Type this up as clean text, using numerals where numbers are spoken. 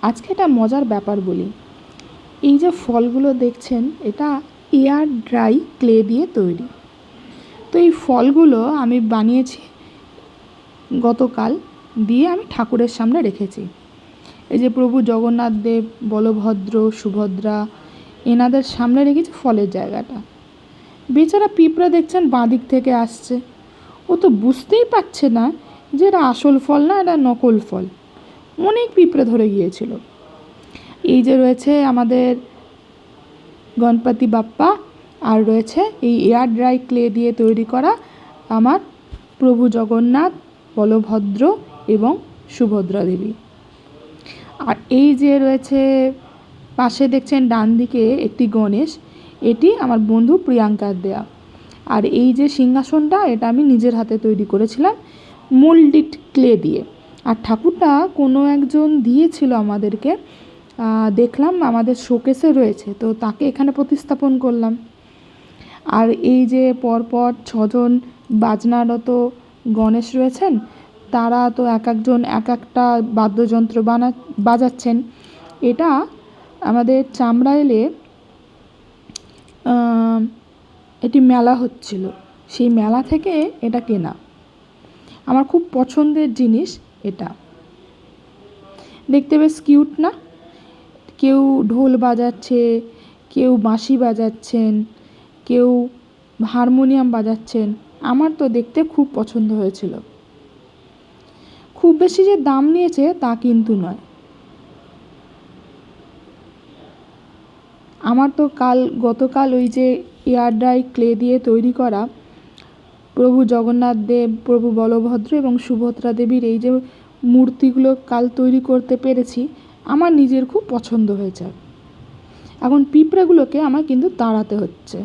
আজকে একটা মজার ব্যাপার বলি। এই যে ফলগুলো দেখছেন, এটা এয়ার ড্রাই ক্লে দিয়ে তৈরি। তো এই ফলগুলো আমি বানিয়েছি গতকাল, দিয়ে আমি ঠাকুরের সামনে রেখেছি। এই যে প্রভু জগন্নাথ দেব, বলভদ্র, সুভদ্রা, এনাদের সামনে রেখেছি ফলের জায়গাটা। বেচারা পিঁপড়া দেখছেন বাঁ দিক থেকে আসছে, ও তো বুঝতেই পারছে না যে এটা আসল ফল না, এটা নকল ফল। অনেক পিঁপড়ে ধরে গিয়েছিল। এই যে রয়েছে আমাদের গণপতি বাপ্পা, আর রয়েছে এই এয়ার ড্রাই ক্লে দিয়ে তৈরি করা আমার প্রভু জগন্নাথ, বলভদ্র এবং সুভদ্রা দেবী। আর এই যে রয়েছে পাশে দেখছেন ডান দিকে একটি গণেশ, এটি আমার বন্ধু প্রিয়াঙ্কার দেয়া। আর এই যে সিংহাসনটা, এটা আমি নিজের হাতে তৈরি করেছিলাম মোল্ডিড ক্লে দিয়ে। আর ঠাকুরটা কোনো একজন দিয়েছিল আমাদেরকে, দেখলাম আমাদের শোকেসে রয়েছে, তো তাকে এখানে প্রতিস্থাপন করলাম। আর এই যে পরপর 6জন বাজনারত গণেশ রয়েছেন, তারা তো এক একজন এক একটা বাদ্যযন্ত্র বাজাচ্ছেন। এটা আমাদের চামড়াইলে এটি মেলা হচ্ছিল, সেই মেলা থেকে এটা কেনা। আমার খুব পছন্দের জিনিস এটা। দেখতে বেশ কিউট না? কেউ ঢোল বাজাচ্ছে, কেউ বাঁশি বাজাচ্ছেন, কেউ হারমোনিয়াম বাজাচ্ছেন। আমার তো দেখতে খুব পছন্দ হয়েছিল। খুব বেশি যে দাম নিয়েছে তা কিন্তু নয়। আমার তো গতকাল ওই যে এয়ার ড্রাই ক্লে দিয়ে তৈরি করা প্রভু জগন্নাথ দেব, প্রভু বলভদ্র এবং সুভদ্রা দেবীর এই যে মূর্তিগুলো কাল তৈরি করতে পেরেছি, আমার নিজের খুব পছন্দ হয়েছে। এখন পিঁপড়েগুলোকে আমার কিন্তু তাড়াতে হচ্ছে।